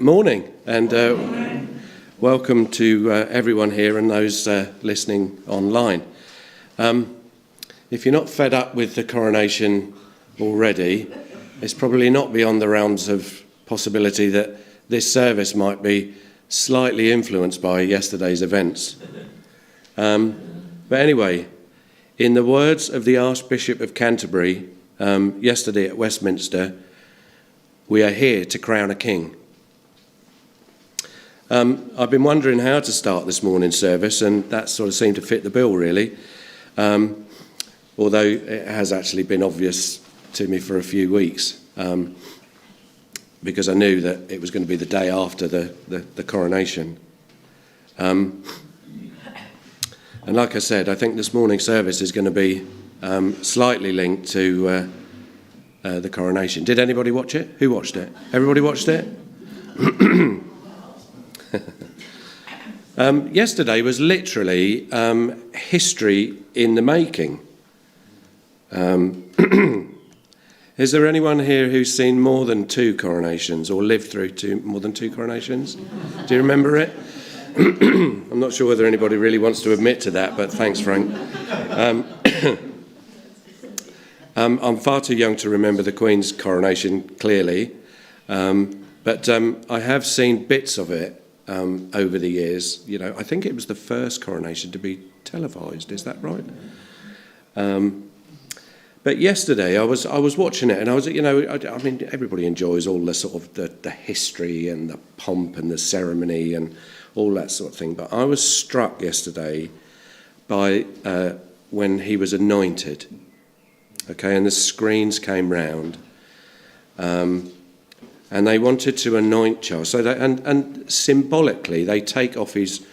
Morning, and welcome to everyone here and those listening online. If you're not fed up with the coronation already, it's probably not beyond the realms of possibility that this service might be slightly influenced by yesterday's events. But anyway, in the words of the Archbishop of Canterbury yesterday at Westminster, we are here to crown a king. I've been wondering how to start this morning's service, and that sort of seemed to fit the bill, really. Although it has actually been obvious to me for a few weeks, because I knew that it was going to be the day after the coronation. And like I said, I think this morning's service is going to be slightly linked to the coronation. Did anybody watch it? Who watched it? Everybody watched it? Yesterday was literally history in the making. Is there anyone here who's seen more than two coronations or lived through more than two coronations? Do you remember it? I'm not sure whether anybody really wants to admit to that, but thanks, Frank. I'm far too young to remember the Queen's coronation clearly, but I have seen bits of it over the years. You know, I think it was the first coronation to be televised. Is that right? But yesterday I was watching it, and I was, you know, I mean, everybody enjoys all the sort of the history and the pomp and the ceremony and all that sort of thing. But I was struck yesterday by when he was anointed. Okay, and the screens came round, and they wanted to anoint Charles. So and symbolically, they take off his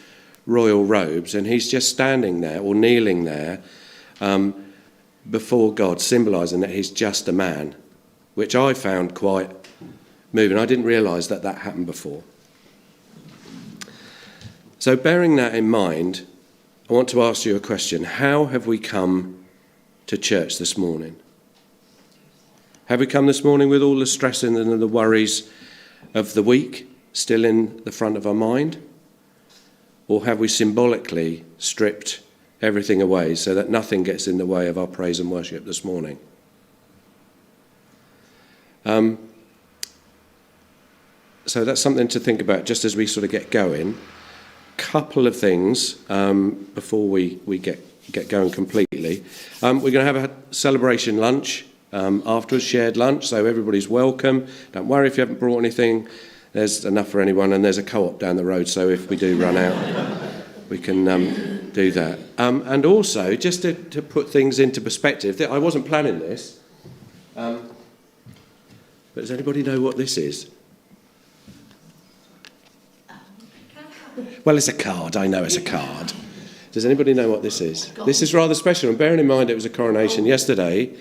royal robes, and he's just standing there or kneeling there before God, symbolising that he's just a man, which I found quite moving. I didn't realise that happened before. So bearing that in mind, I want to ask you a question. How have we come to church this morning? Have we come this morning with all the stress and the worries of the week still in the front of our mind? Or have we symbolically stripped everything away so that nothing gets in the way of our praise and worship this morning? So that's something to think about just as we sort of get going. Couple of things before we get going completely. We're going to have a celebration lunch afterwards, shared lunch, so everybody's welcome. Don't worry if you haven't brought anything. There's enough for anyone, and there's a co-op down the road, so if we do run out, we can do that. And also, just to put things into perspective, I wasn't planning this, but does anybody know what this is? Well, it's a card. I know it's a card. Does anybody know what this is? This is rather special, and bearing in mind it was a coronation yesterday,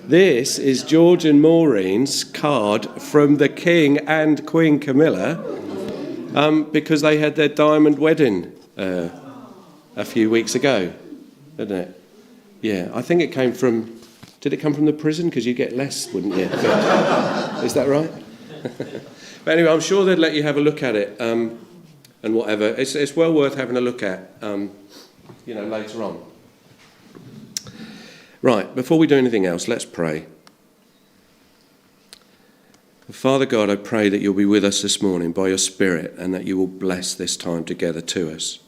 this is George and Maureen's card from the King and Queen Camilla because they had their diamond wedding a few weeks ago, didn't it? Yeah, I think it came from... Did it come from the prison? Because you get less, wouldn't you? Is that right? But anyway, I'm sure they'd let you have a look at it and whatever. It's well worth having a look at, later on. Right, before we do anything else, let's pray. Father God, I pray that you'll be with us this morning by your Spirit and that you will bless this time together to us.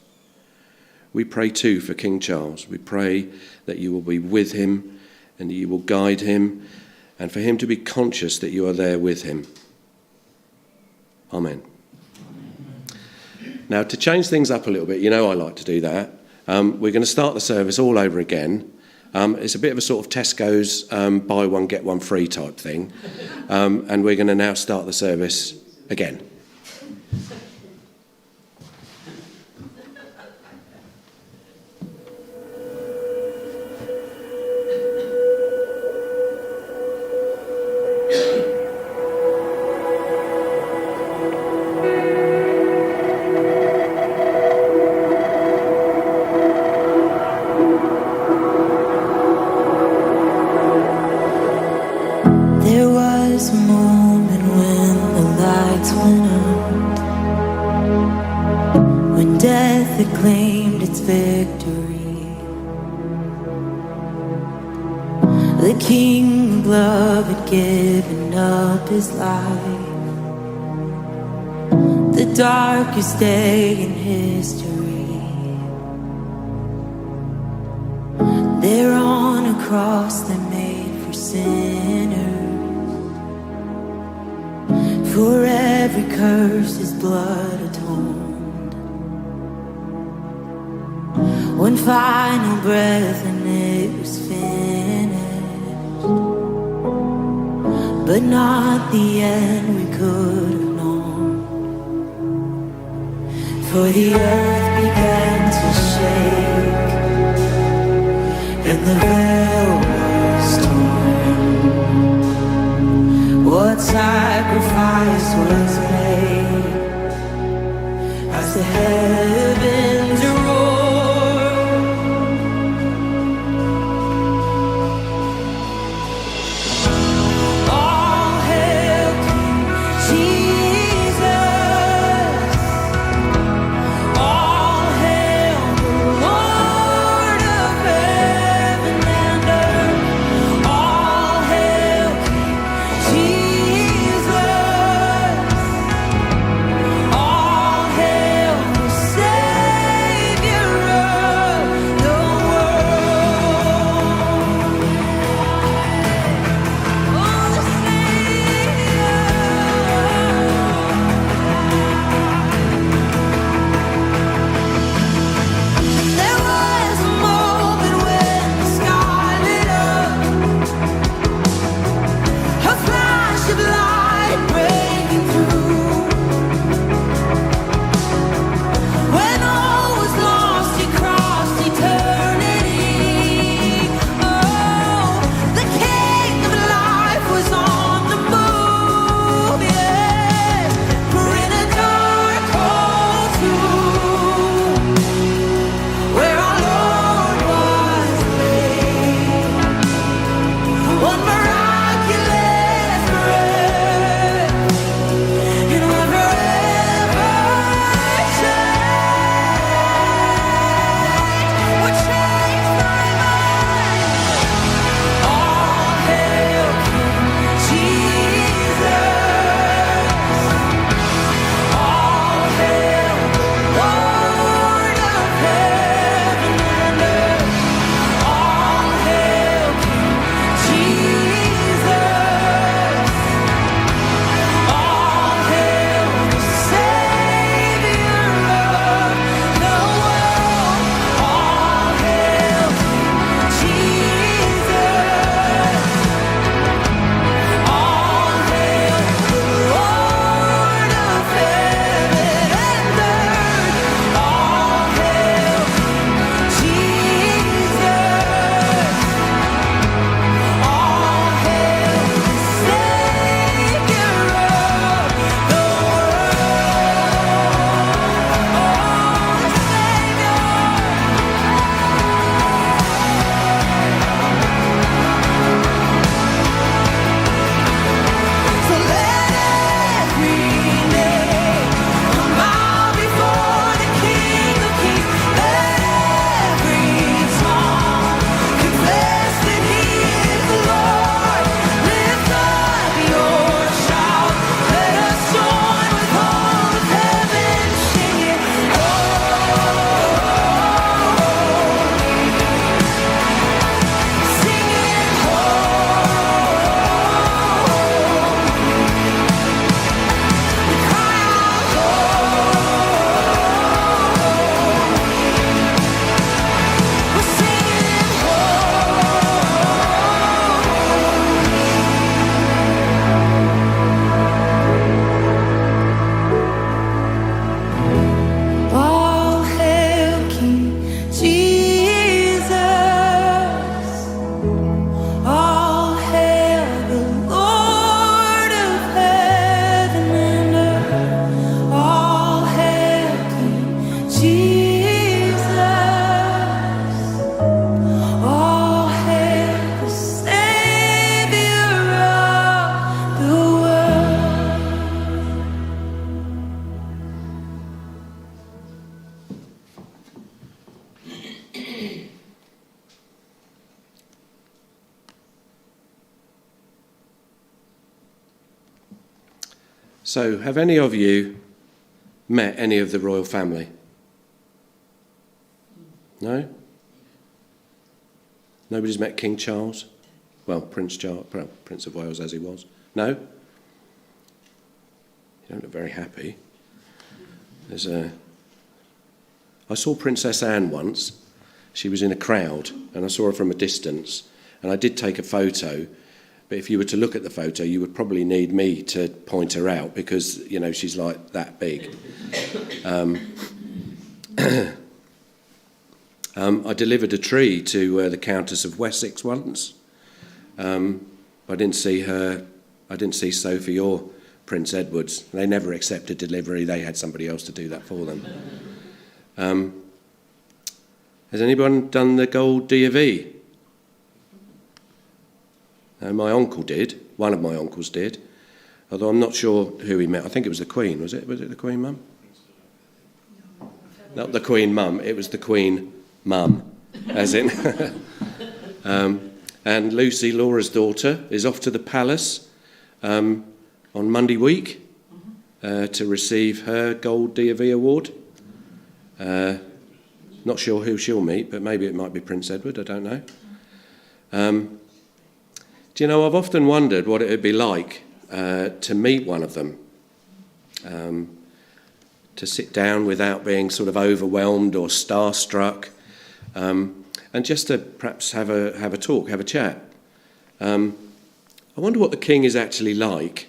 We pray too for King Charles. We pray that you will be with him and that you will guide him and for him to be conscious that you are there with him. Amen. Now, to change things up a little bit, you know I like to do that. We're going to start the service all over again. It's a bit of a sort of Tesco's buy one, get one free type thing. And we're going to now start the service again. There was a moment when the lights went had claimed its victory. The King of love had given up his life. The darkest day in history. There on a cross that made for sinners. For every curse his blood atoned. One final breath and it was finished. But not the end we could have known. For the earth began to shake, and the veil was torn. What sacrifice was made as the heavens roared. So, have any of you met any of the royal family? No? Nobody's met King Charles? Well, Prince of Wales as he was. No? You don't look very happy. I saw Princess Anne once. She was in a crowd, and I saw her from a distance. And I did take a photo, but if you were to look at the photo, you would probably need me to point her out because, you know, she's like that big. I delivered a tree to the Countess of Wessex once. I didn't see her. I didn't see Sophie or Prince Edward's. They never accepted delivery. They had somebody else to do that for them. Has anyone done the gold D of E? My uncle did. One of my uncles did. Although I'm not sure who he met. I think it was the Queen, was it? Was it the Queen Mum? Not the Queen Mum. It was the Queen Mum, as in. And Lucy, Laura's daughter, is off to the palace on Monday week to receive her Gold D of E award. Not sure who she'll meet, but maybe it might be Prince Edward, I don't know. Do you know, I've often wondered what it would be like to meet one of them, to sit down without being sort of overwhelmed or starstruck, and just to perhaps have a talk, have a chat. I wonder what the king is actually like.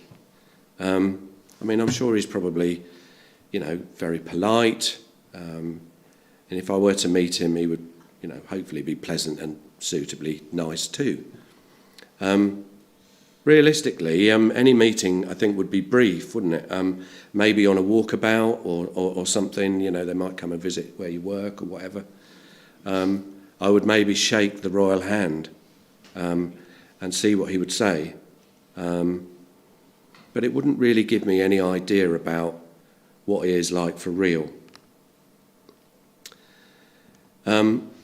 I mean, I'm sure he's probably, you know, very polite. And if I were to meet him, he would, you know, hopefully be pleasant and suitably nice too. Realistically, any meeting, I think, would be brief, wouldn't it? Maybe on a walkabout or something, you know, they might come and visit where you work or whatever. I would maybe shake the royal hand and see what he would say. But it wouldn't really give me any idea about what he is like for real.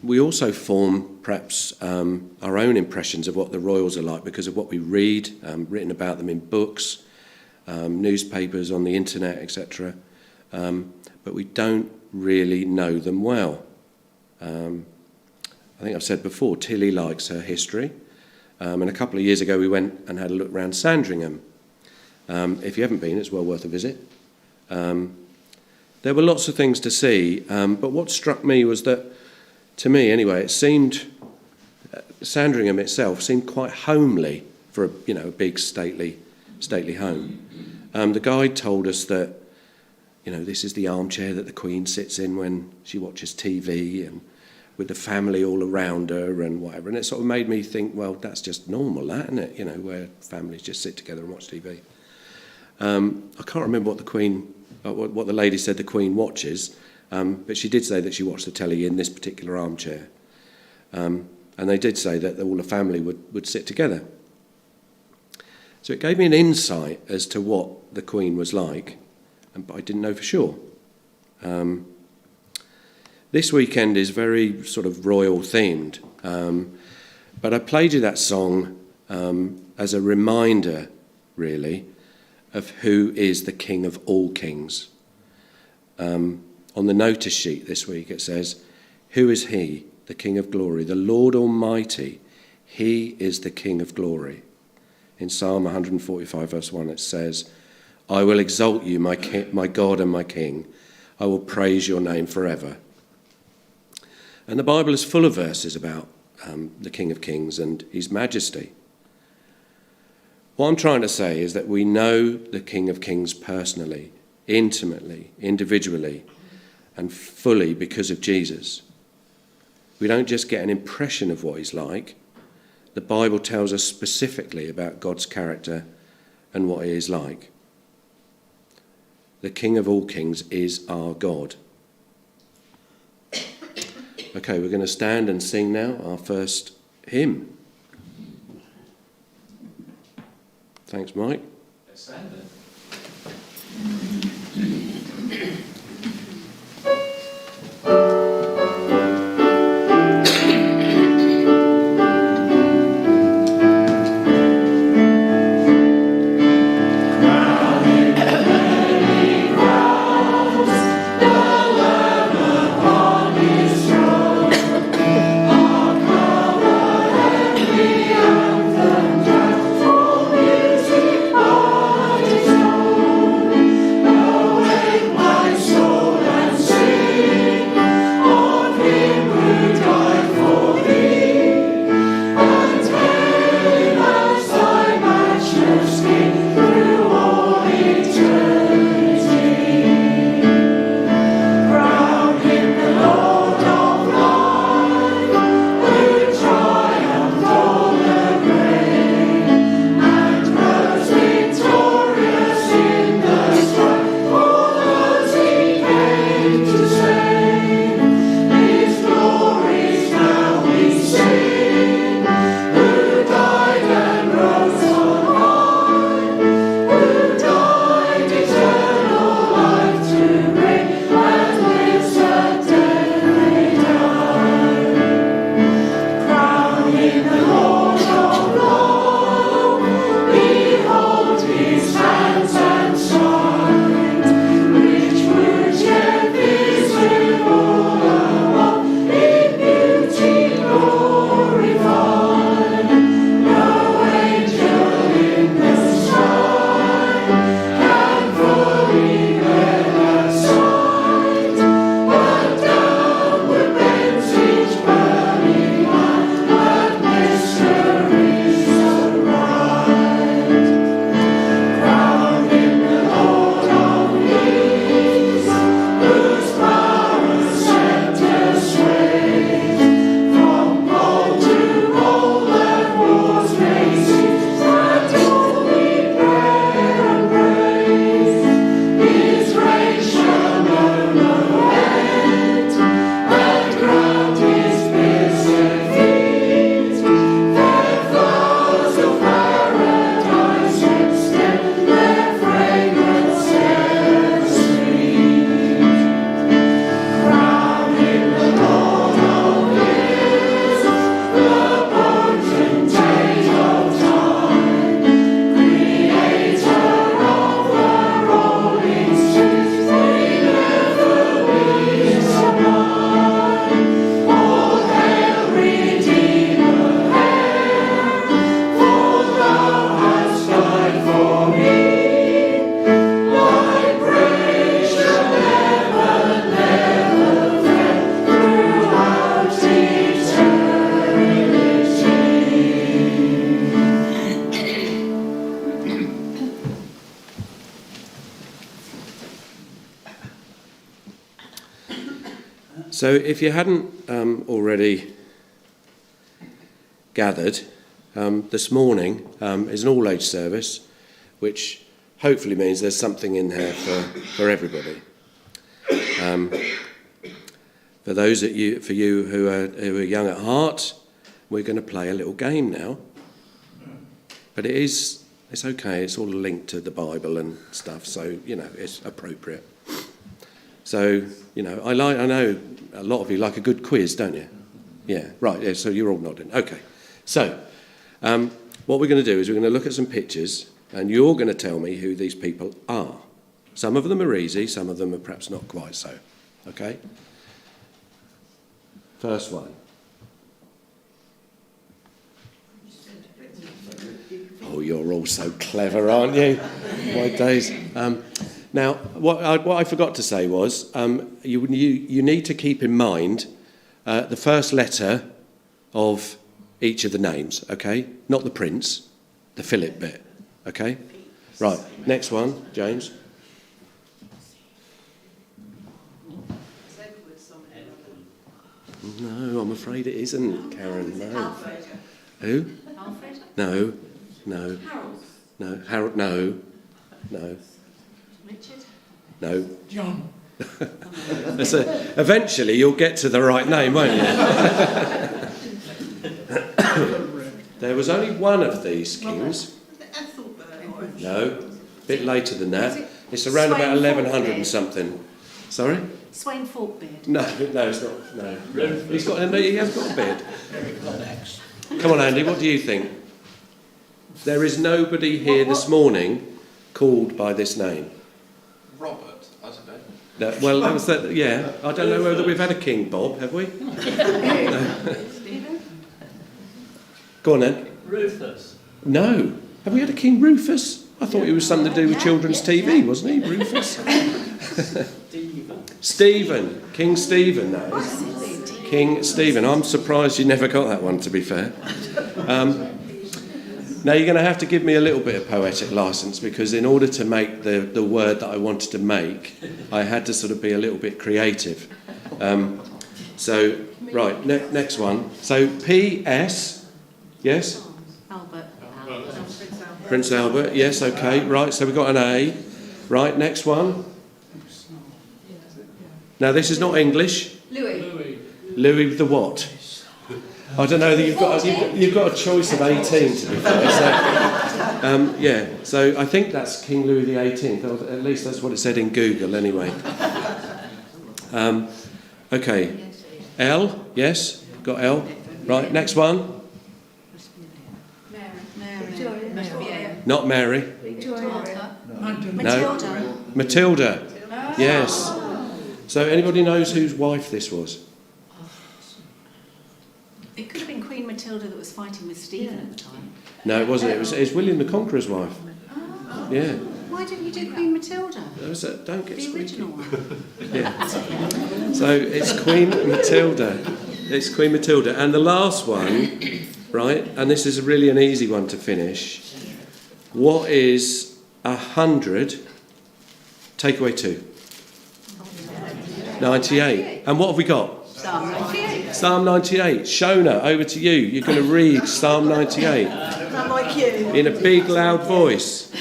We also form perhaps our own impressions of what the royals are like because of what we read, written about them in books, newspapers, on the internet, etc. But we don't really know them well. I think I've said before, Tilly likes her history. And a couple of years ago we went and had a look around Sandringham. If you haven't been, it's well worth a visit. There were lots of things to see, but what struck me was that, to me anyway, it seemed, Sandringham itself seemed quite homely for a big stately home. The guide told us that, you know, this is the armchair that the Queen sits in when she watches TV and with the family all around her and whatever. And it sort of made me think, well, that's just normal, that, isn't it? You know, where families just sit together and watch TV. I can't remember what the lady said the Queen watches, but she did say that she watched the telly in this particular armchair. And they did say that all the family would sit together. So it gave me an insight as to what the Queen was like, but I didn't know for sure. This weekend is very sort of royal themed, but I played you that song as a reminder, really, of who is the King of all kings. On the notice sheet this week it says, "Who is he, the King of glory, the Lord Almighty? He is the King of glory." In Psalm 145 verse 1 it says, "I will exalt you, my God and my King. I will praise your name forever." And the Bible is full of verses about the King of Kings and his majesty. What I'm trying to say is that we know the King of Kings personally, intimately, individually, and fully because of Jesus. We don't just get an impression of what he's like. The Bible tells us specifically about God's character and what he is like. The King of all kings is our God. Okay, we're going to stand and sing now our first hymn. Thanks, Mike. Let's stand then. Crown him So if you hadn't already gathered, this morning is an all-age service, which hopefully means there's something in there for everybody. For those of you who are young at heart, we're going to play a little game now. But it's okay. It's all linked to the Bible and stuff, so it's appropriate. So I know a lot of you like a good quiz, don't you? Yeah, right. Yeah, so you're all nodding. Okay. So what we're going to do is we're going to look at some pictures, and you're going to tell me who these people are. Some of them are easy. Some of them are perhaps not quite so. Okay. First one. Oh, you're all so clever, aren't you? My days. Now, what I forgot to say was you need to keep in mind the first letter of each of the names, okay? Not the Prince, the Philip bit, okay? Right, next one, James. No, I'm afraid it isn't, Karen. No. Alfred. Who? Alfred? No. Harold. No. Harold, no. Richard? No. John. Eventually you'll get to the right name, won't you? There was only one of these kings. No, a bit later than that. It's around about 1100 and something. Sorry? Swain Forkbeard. No, it's not. No. He has got a beard. Come on, Andy, what do you think? There is nobody here this morning called by this name. Robert, I don't know. No, well, that was that, yeah. I don't know whether we've had a King Bob, have we? No. Go on then. Rufus. No. Have we had a King Rufus? I thought it was something to do with children's TV, wasn't he? Rufus? Stephen. King Stephen, that is. King Stephen. I'm surprised you never got that one, to be fair. Now you're going to have to give me a little bit of poetic licence, because in order to make the word that I wanted to make, I had to sort of be a little bit creative. So, right, next one. So, P.S. Yes? Albert. Prince Albert. Yes, okay. Right, so we've got an A. Right, next one. Now, this is not English. Louis the what? I don't know. You've got a choice of 18, to be fair. So, yeah. So I think that's King Louis the 18th. At least that's what it said in Google, anyway. Okay. L. Yes. Got L. Right. Next one. Mary. Not Mary. No. Matilda. Yes. So anybody knows whose wife this was? It could have been Queen Matilda that was fighting with Stephen at the time. No, it wasn't. It was William the Conqueror's wife. Oh. Yeah. Why didn't you do Queen Matilda? Don't get The squeaky. original one. Yeah. So it's Queen Matilda. It's Queen Matilda. And the last one, right, and this is really an easy one to finish. What is 100 take away 2? 98. And what have we got? Psalm 98. Psalm 98. Shona, over to you. You're going to read Psalm 98 I'm like you. in a big, loud voice.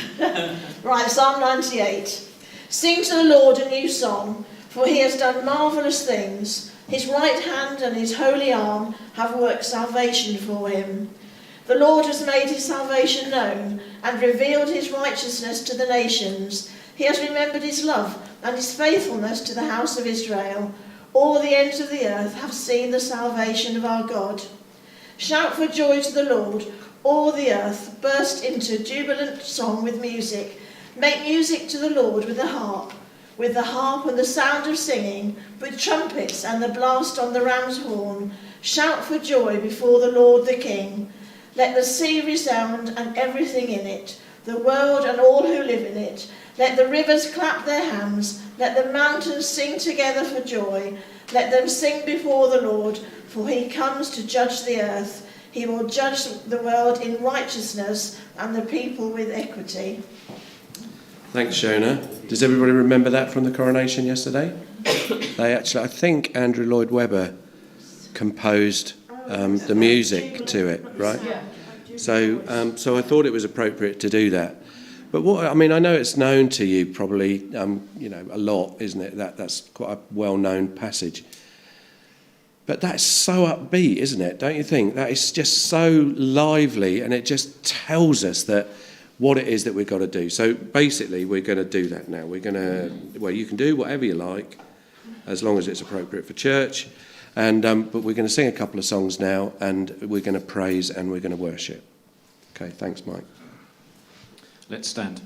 Right, Psalm 98. Sing to the Lord a new song, for he has done marvellous things. His right hand and his holy arm have worked salvation for him. The Lord has made his salvation known and revealed his righteousness to the nations. He has remembered his love and his faithfulness to the house of Israel. All the ends of the earth have seen the salvation of our God. Shout for joy to the Lord, all the earth. Burst into jubilant song with music. Make music to the Lord with the harp and the sound of singing, with trumpets and the blast on the ram's horn. Shout for joy before the Lord the King. Let the sea resound and everything in it, the world and all who live in it. Let the rivers clap their hands. Let the mountains sing together for joy. Let them sing before the Lord, for he comes to judge the earth. He will judge the world in righteousness and the people with equity. Thanks, Shona. Does everybody remember that from the coronation yesterday? They actually, I think Andrew Lloyd Webber composed the music to it, right? So I thought it was appropriate to do that. But I know it's known to you probably, a lot, isn't it? That's quite a well-known passage. But that's so upbeat, isn't it? Don't you think? That is just so lively, and it just tells us that what it is that we've got to do. So basically, we're going to do that now. We're going to, you can do whatever you like, as long as it's appropriate for church. And but we're going to sing a couple of songs now, and we're going to praise and we're going to worship. Okay, thanks, Mike. Let's stand.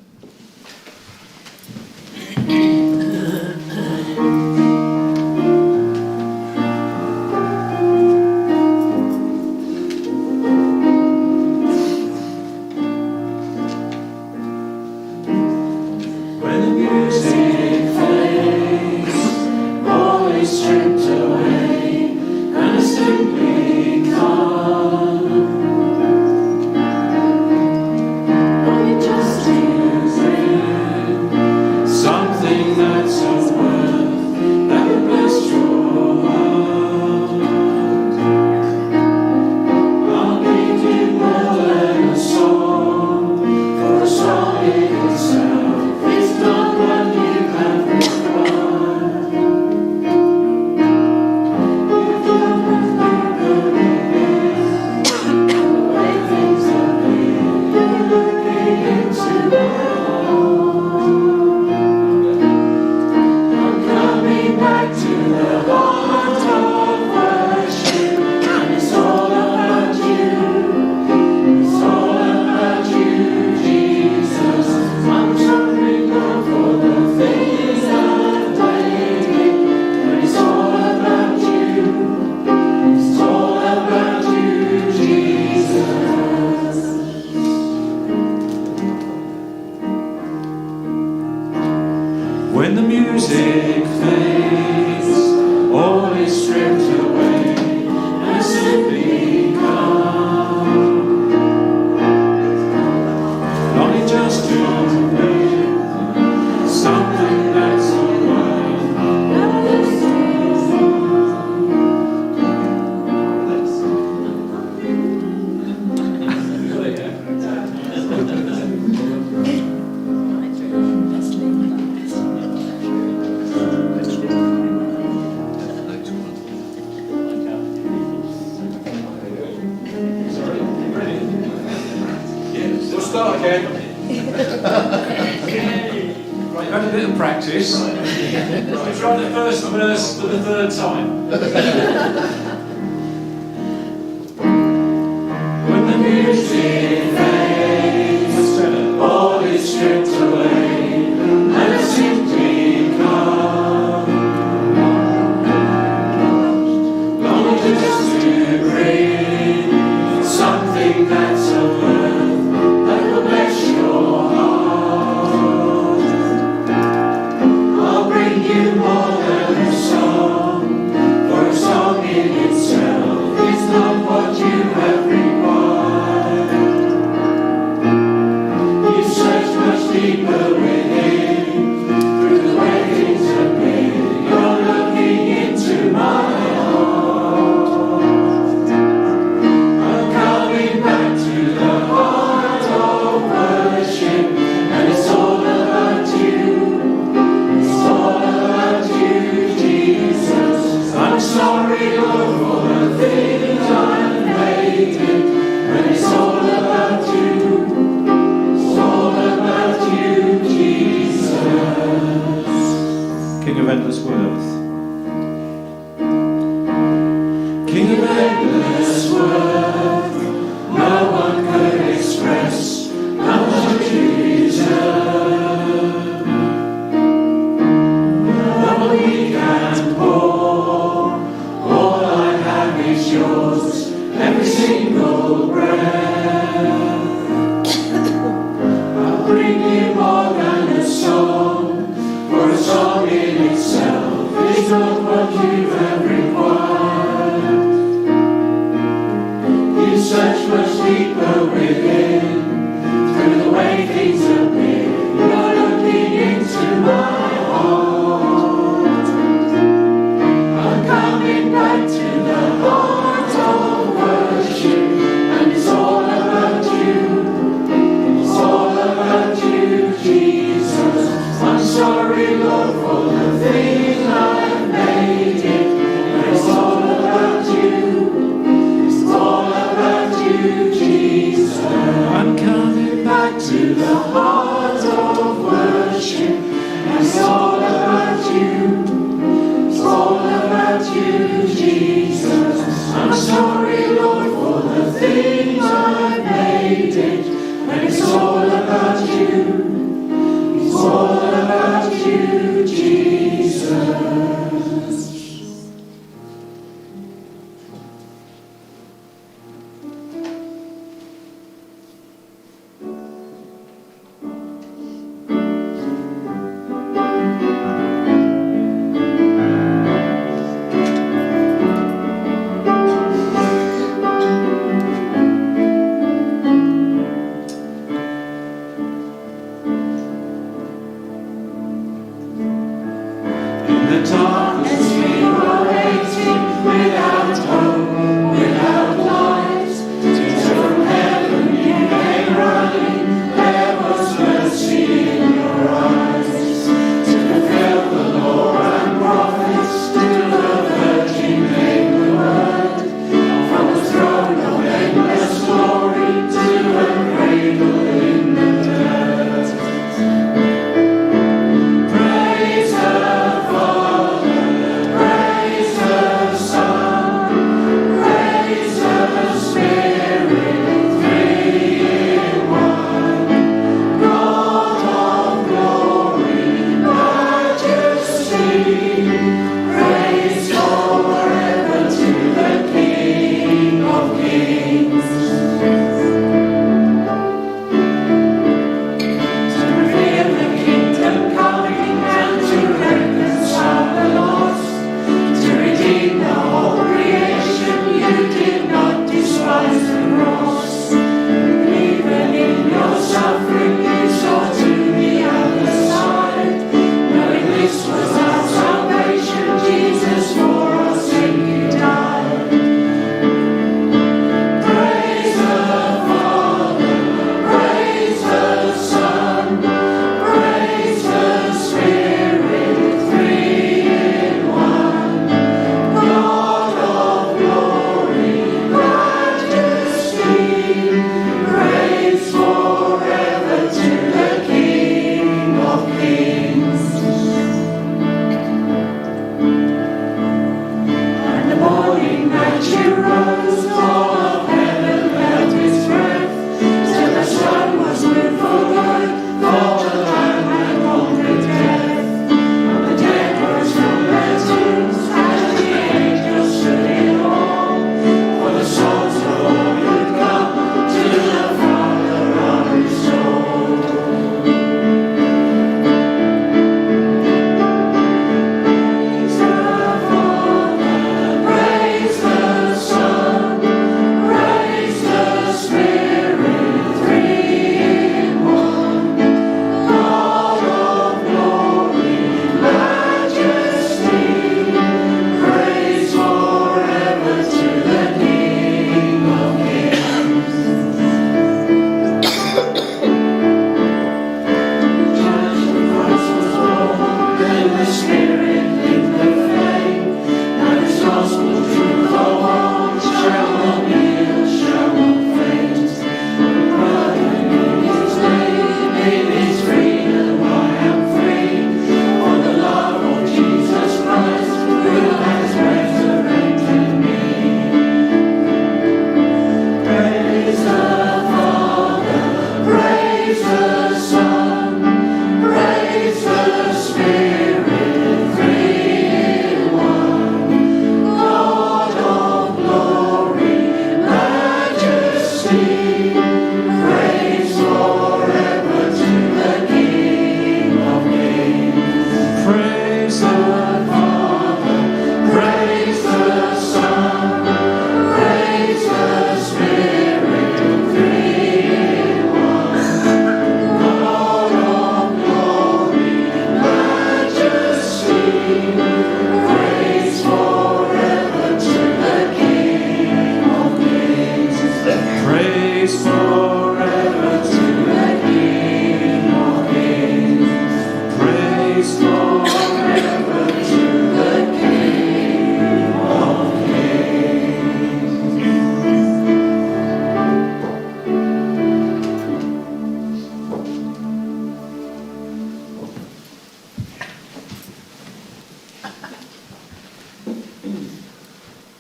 You're looking into my heart.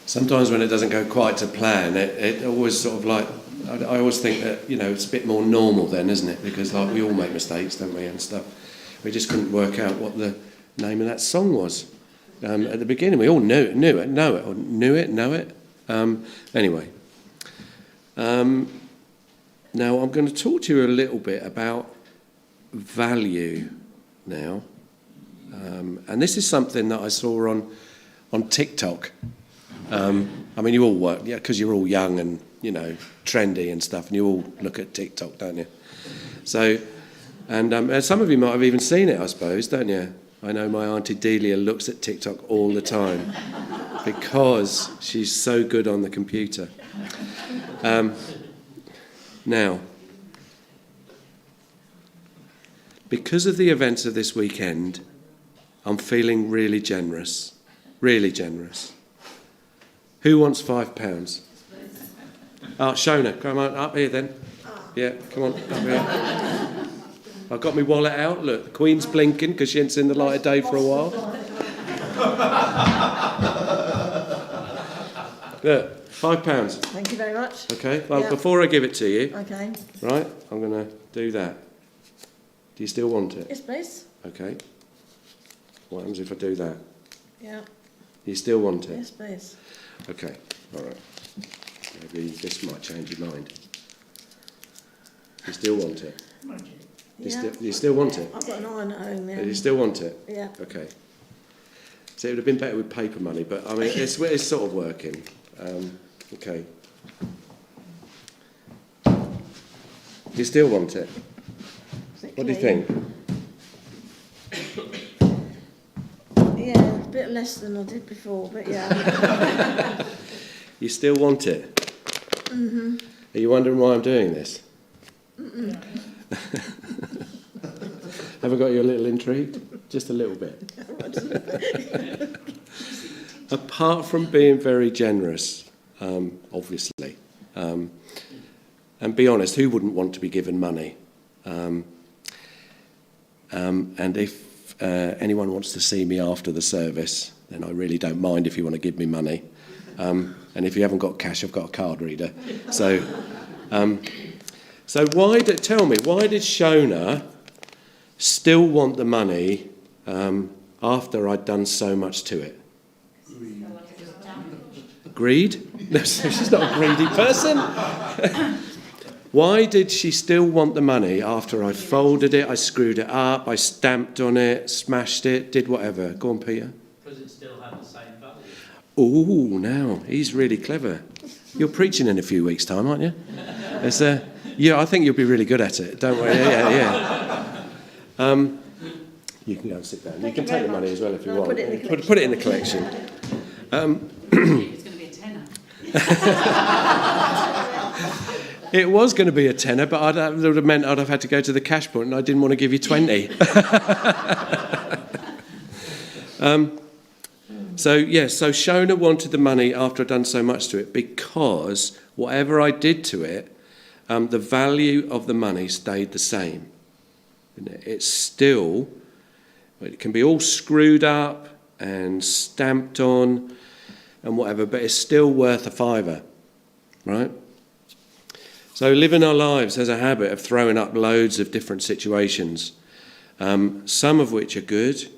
Sometimes when it doesn't go quite to plan, it always sort of like, I always think that, it's a bit more normal then, isn't it? Because like we all make mistakes, don't we, and stuff. We just couldn't work out what the name of that song was. At the beginning, we all knew it. Anyway. Now I'm going to talk to you a little bit about value now. And this is something that I saw on TikTok. I mean, you all work, because you're all young and, trendy and stuff, and you all look at TikTok, don't you? So, and some of you might have even seen it, I suppose, don't you? I know my Auntie Delia looks at TikTok all the time because she's so good on the computer. Now, because of the events of this weekend, I'm feeling really generous. Really generous. Who wants £5? Oh, Shona, come on, up here then. Yeah, come on, up here. I've got my wallet out. Look, the Queen's blinking because she ain't seen the light of day for a while. Look, £5. Thank you very much. Okay, well, Yeah. before I give it to you, Okay. right, I'm going to do that. Do you still want it? Yes, please. Okay. What happens if I do that? Yeah. You still want it? Yes, please. Okay, all right. Maybe this might change your mind. You still want it? You still want it? I've got an iron at home now. You still want it? Yeah. Okay. So it would have been better with paper money, but I mean, it's sort of working. Okay. You still want it? What do you think? Yeah, a bit less than I did before, but yeah. You still want it? Mm-hmm. Are you wondering why I'm doing this? Have I got you a little intrigued? Just a little bit. Apart from being very generous, obviously, and be honest, who wouldn't want to be given money? And if anyone wants to see me after the service, then I really don't mind if you want to give me money. And if you haven't got cash, I've got a card reader. So why did Shona still want the money after I'd done so much to it? Greed? No, she's not a greedy person. Why did she still want the money after I folded it, I screwed it up, I stamped on it, smashed it, did whatever? Go on, Peter. Because it still had the same value. Oh, now, he's really clever. You're preaching in a few weeks' time, aren't you? I think you'll be really good at it. Don't worry. Yeah. You can go and sit down. You can take the money as well if you want. Put it in the collection. Put it in the collection. It's going to be a tenner. It was going to be a tenner, but that would have meant I'd have had to go to the cash point, and I didn't want to give you 20. So Shona wanted the money after I'd done so much to it, because whatever I did to it, the value of the money stayed the same. It's still, it can be all screwed up and stamped on and whatever, but it's still worth a fiver, right? So living our lives has a habit of throwing up loads of different situations, some of which are good,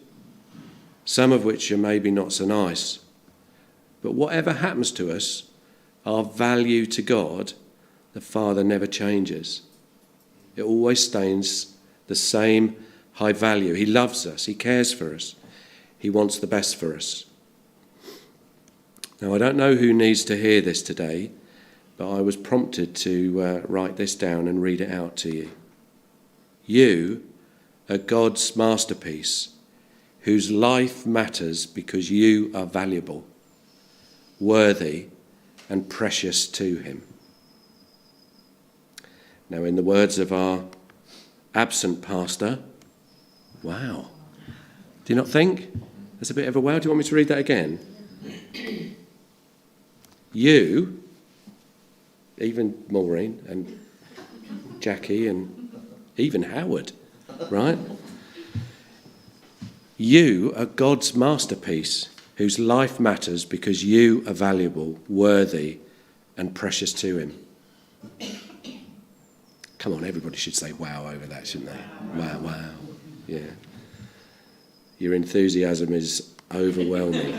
some of which are maybe not so nice. But whatever happens to us, our value to God, the Father, never changes. It always stays the same high value. He loves us. He cares for us. He wants the best for us. Now, I don't know who needs to hear this today, but I was prompted to write this down and read it out to you. You are God's masterpiece, whose life matters because you are valuable, worthy, and precious to him. Now, in the words of our absent pastor, wow. Do you not think? That's a bit of a wow. Do you want me to read that again? You, even Maureen and Jackie and even Howard, right? You are God's masterpiece, whose life matters because you are valuable, worthy, and precious to him. Come on, everybody should say wow over that, shouldn't they? Wow, wow. Yeah. Your enthusiasm is overwhelming.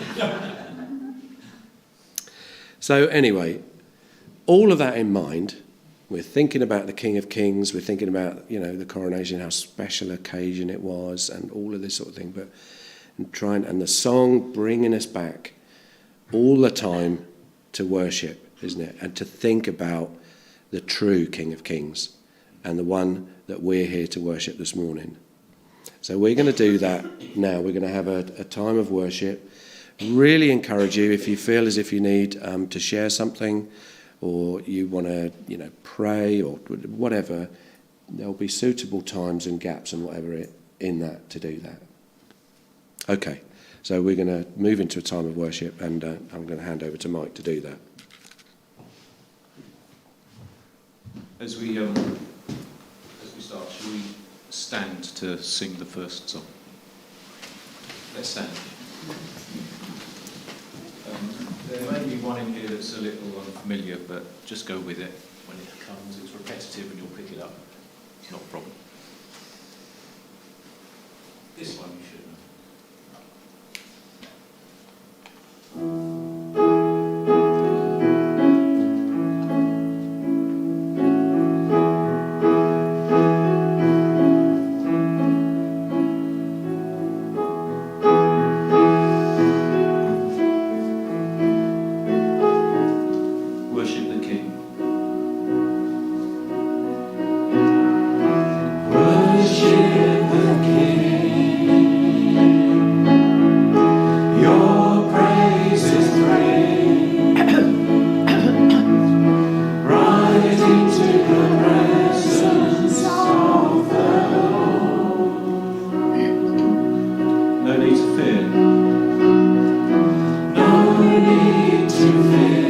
So anyway, all of that in mind, we're thinking about the King of Kings, we're thinking about, the coronation, how special occasion it was, and all of this sort of thing, and the song bringing us back all the time to worship, isn't it? And to think about the true King of Kings and the one that we're here to worship this morning. So we're going to do that now. We're going to have a time of worship. Really encourage you, if you feel as if you need to share something, or you want to, pray or whatever, there'll be suitable times and gaps and whatever in that to do that. Okay, so we're going to move into a time of worship, and I'm going to hand over to Mike to do that. As we start, shall we stand to sing the first song? Let's stand. There may be one in here that's a little unfamiliar, but just go with it. When it comes, it's repetitive and you'll pick it up. It's not a problem. This one you should know. No need to fear.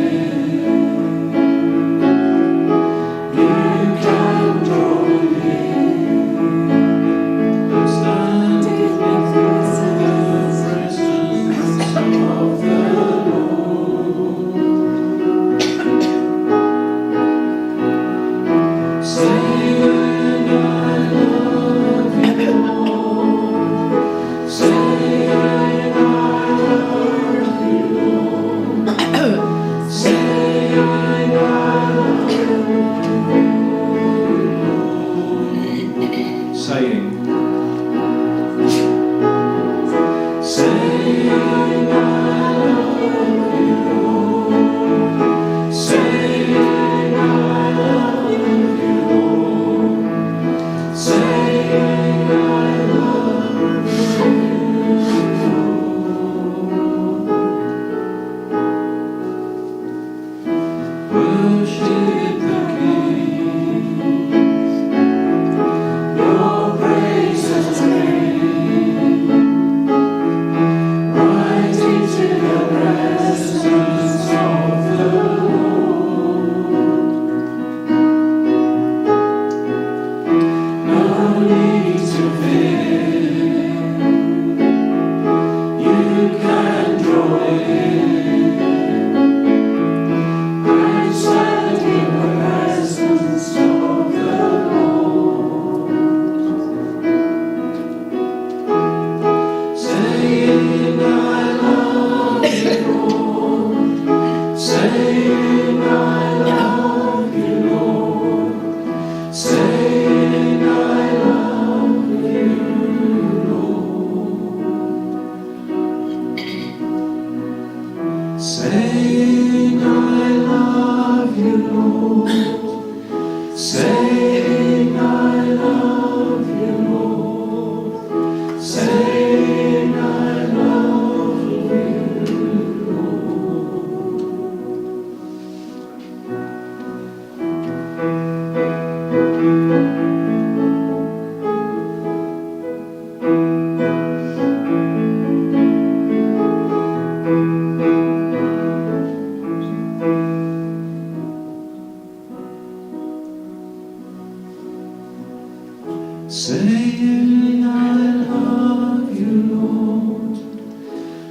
saying I love you, Lord,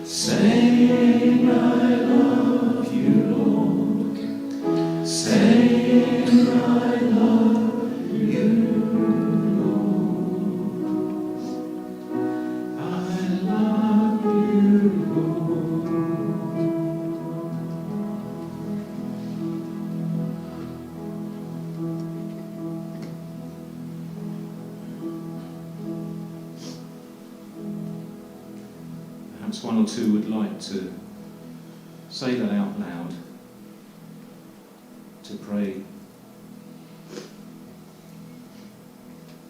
saying I love you, Lord, saying I love you, Lord, I love you, Lord. Perhaps one or two would like to say that out loud, to pray,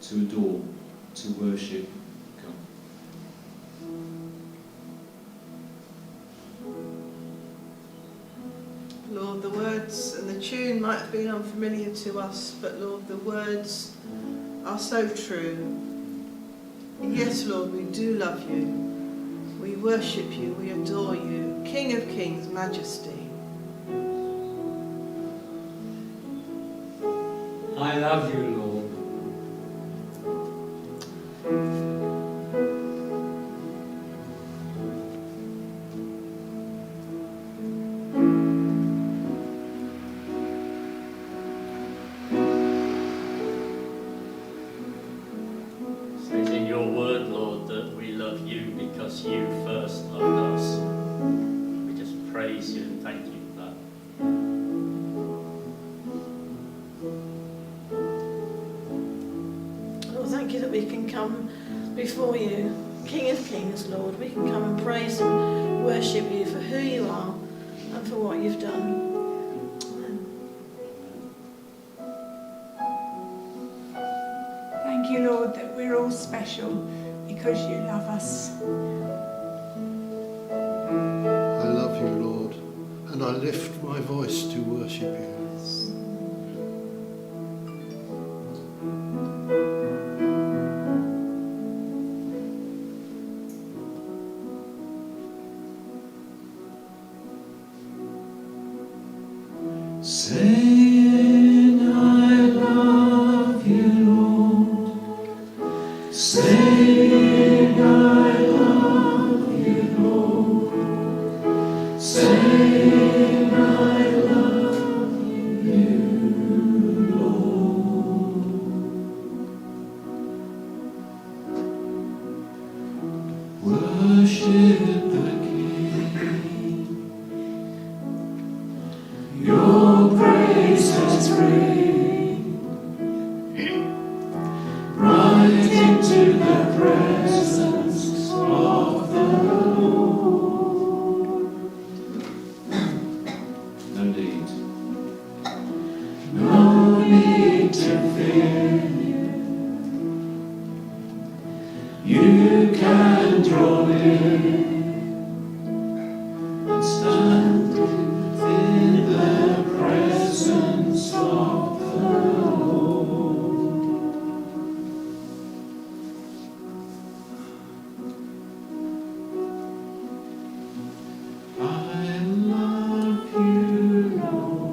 to adore, to worship God. Lord, the words and the tune might have been unfamiliar to us, but Lord, the words are so true. Yes, Lord, we do love you. We worship you, we adore you, King of Kings, Majesty. I love you, Lord. It says in your word, Lord, that we love you because you first loved us. We just praise you and thank you for that. Lord, thank you that we can come before you, King of Kings, Lord. We can come and praise and worship you for who you are and for what you've done. Thank you, Lord, that we're all special because you love us. I love you, Lord, and I lift my voice to worship you. Saying I love you, Lord, saying I love you, Lord, saying I love you, Lord. Worship the King. Your praise has ring right into the presence of the Lord. No need to fear. You can draw near and stand in the presence of the Lord. I love you, Lord.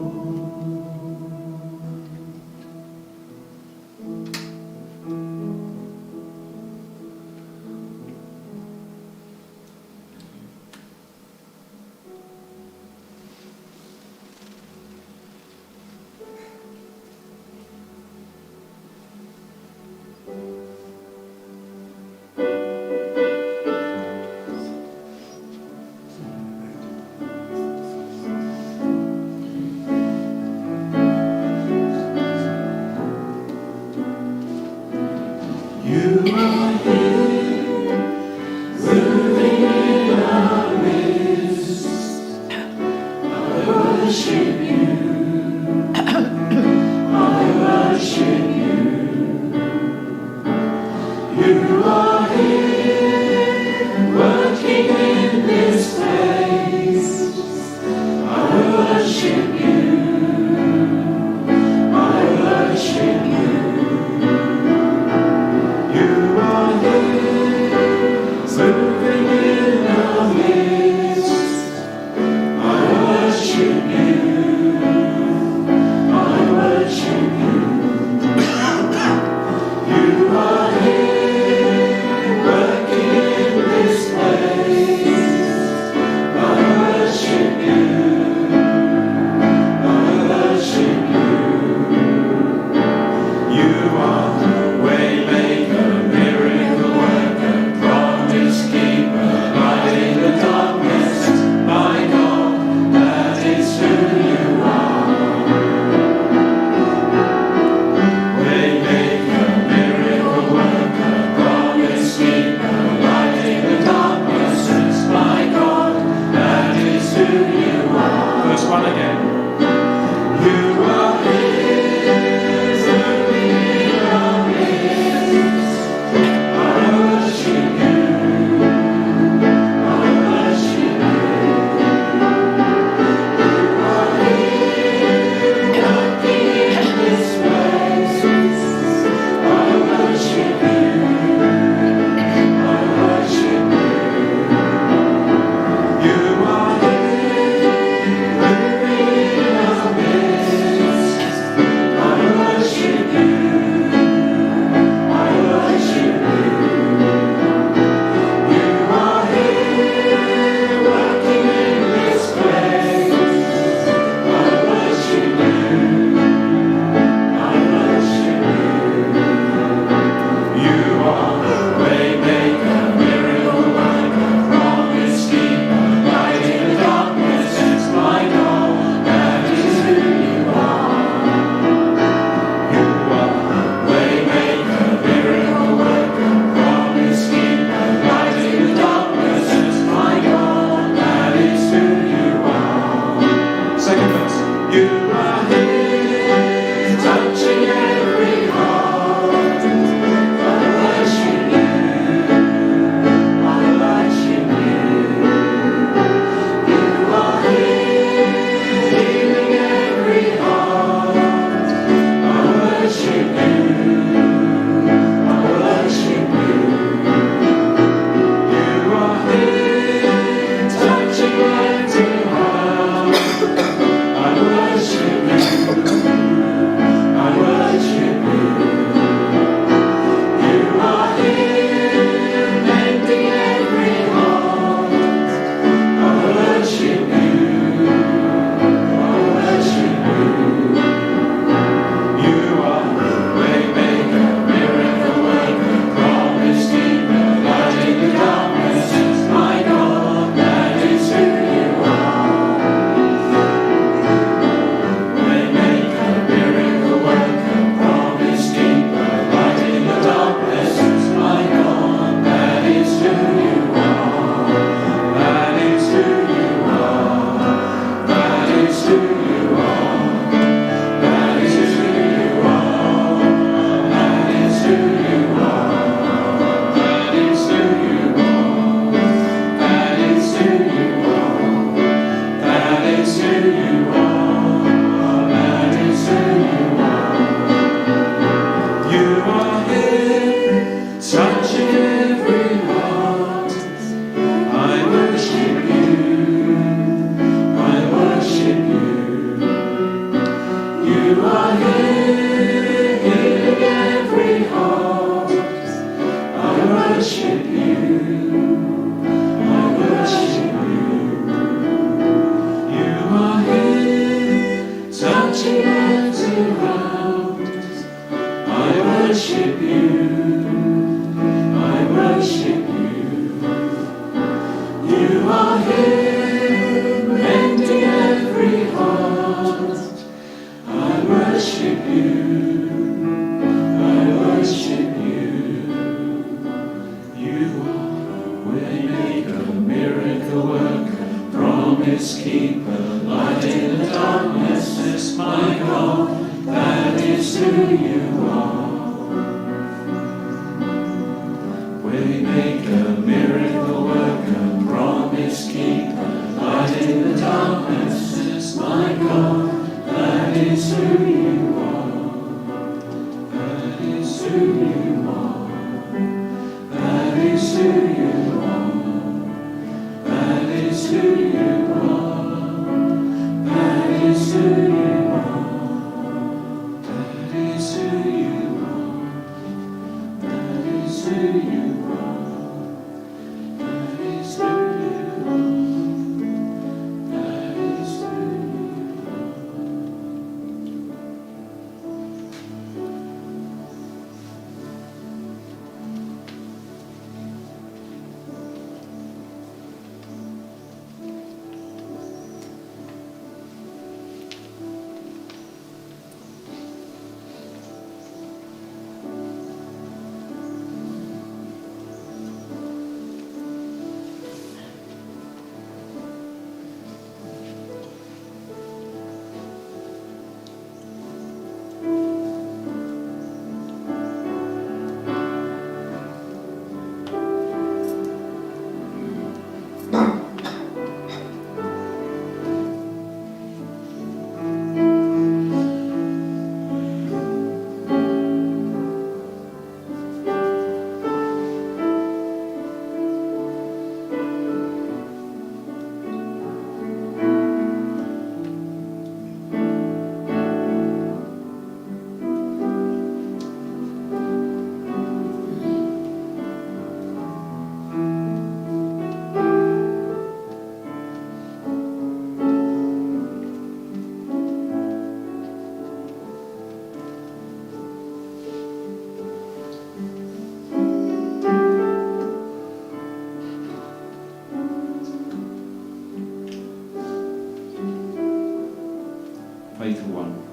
Faithful one.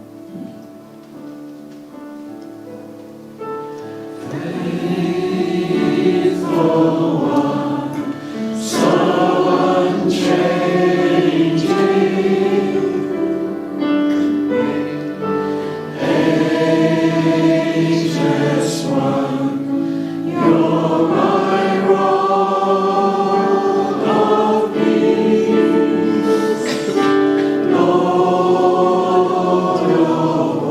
Lord,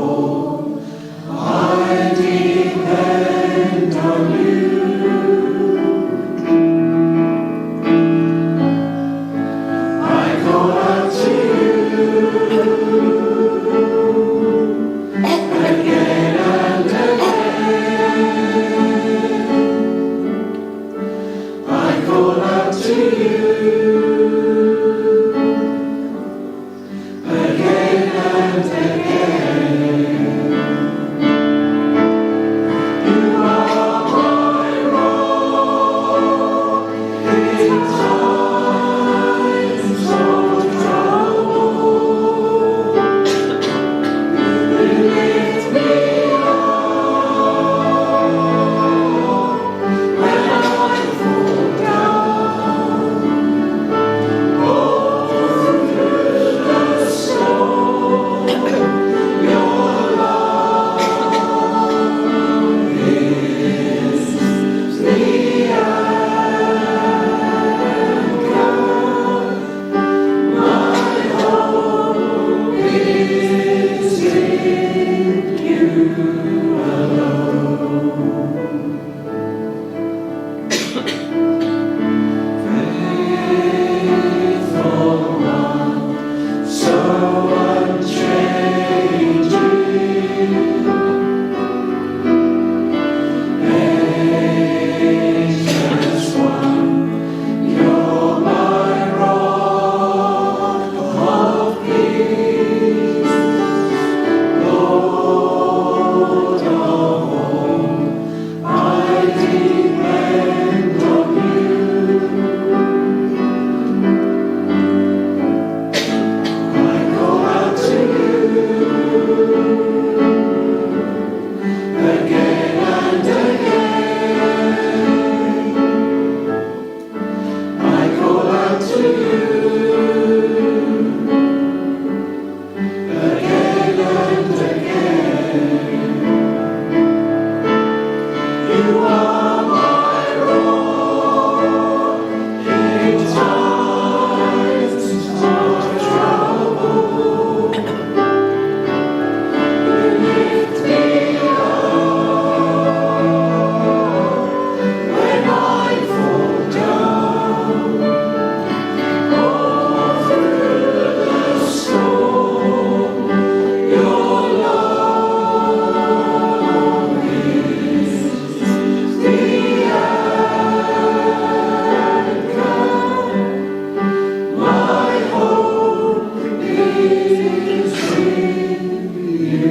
Shall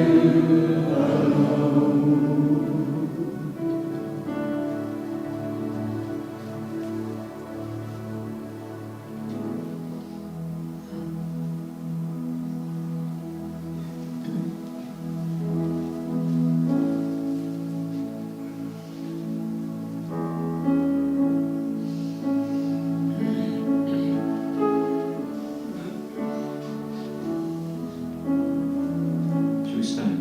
we stand?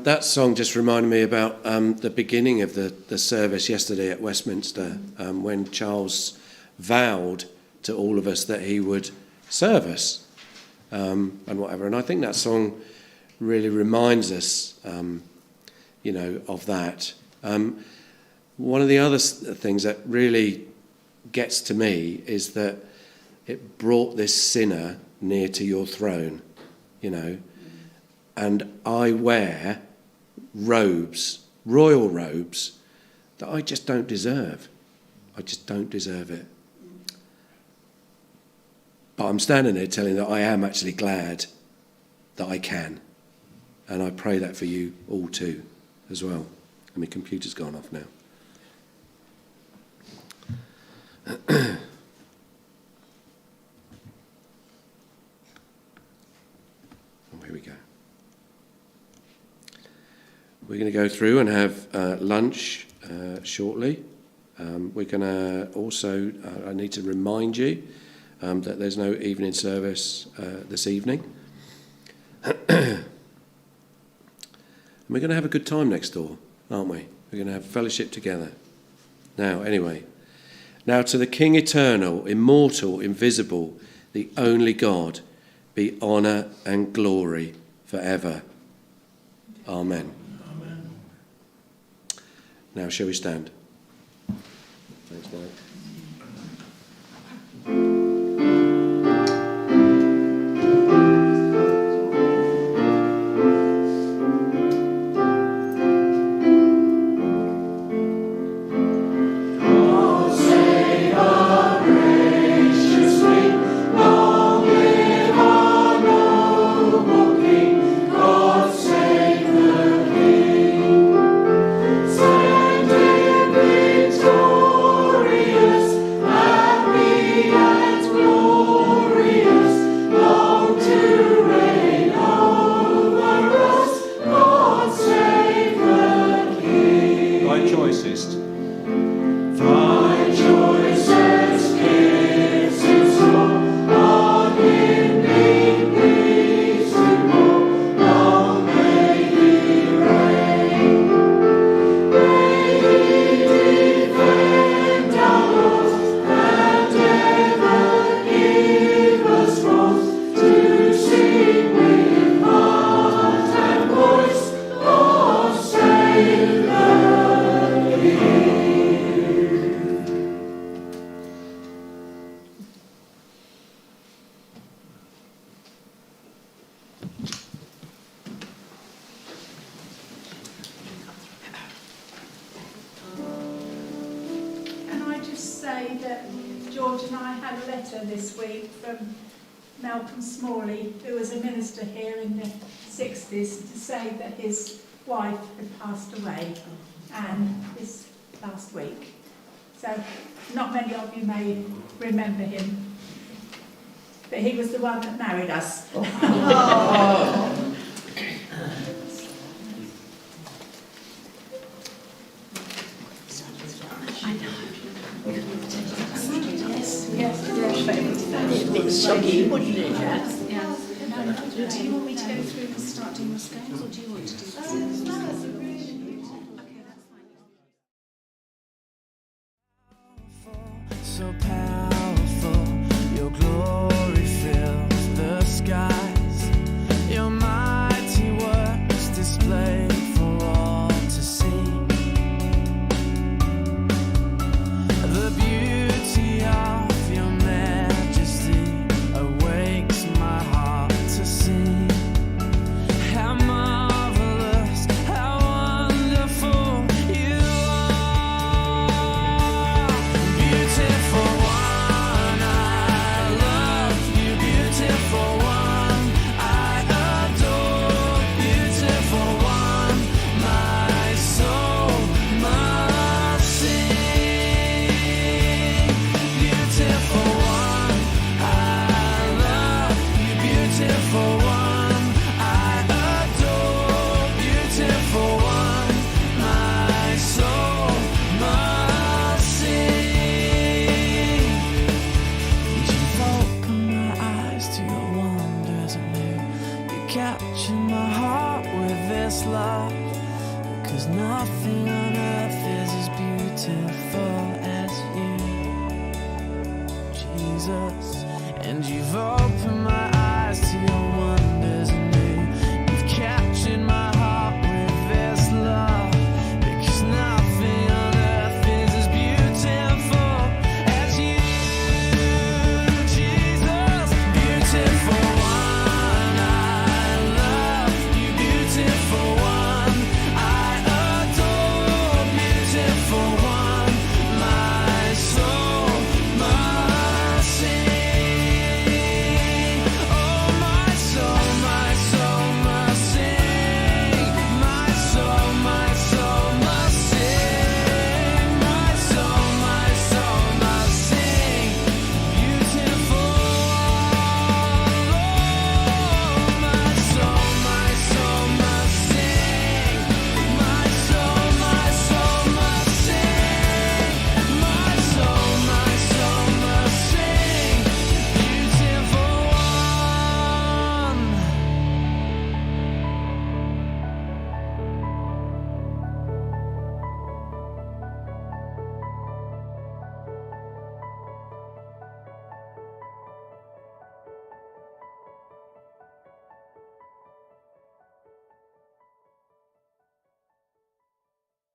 That song just reminded me about the beginning of the service yesterday at Westminster, when Charles vowed to all of us that he would serve us and whatever. And I think that song really reminds us, of that. One of the other things that really gets to me is that it brought this sinner near to your throne, and I wear robes, royal robes, that I just don't deserve. I just don't deserve it. But I'm standing there telling you that I am actually glad that I can. And I pray that for you all too, as well. And my computer's gone off now. Here we go. We're going to go through and have lunch shortly. We're going to also, I need to remind you that there's no evening service this evening. And we're going to have a good time next door, aren't we? We're going to have fellowship together. Now, anyway. Now to the King eternal, immortal, invisible, the only God, be honour and glory forever. Amen. Amen. Now shall we stand? Thanks, Mike. To say that his wife had passed away, and this last week. So not many of you may remember him, but he was the one that married us. Oh. Yes, a bit soggy, wouldn't it? Yes. Do you want me to go through and start doing the scales, or do you want to do this? So powerful, your glory fills the skies. Your mighty works displayed for all to see. The beauty of your majesty awakes my heart to see. How marvelous, how wonderful you are. Beautiful one, I love you. Beautiful one, I adore. Beautiful one, my soul must sing. Beautiful one, I love you. Beautiful one, I adore. Beautiful one, my soul must sing. You've opened my eyes to your wonders anew. You captured my heart with this love. 'Cause nothing on earth is as beautiful as you, Jesus. And you've opened my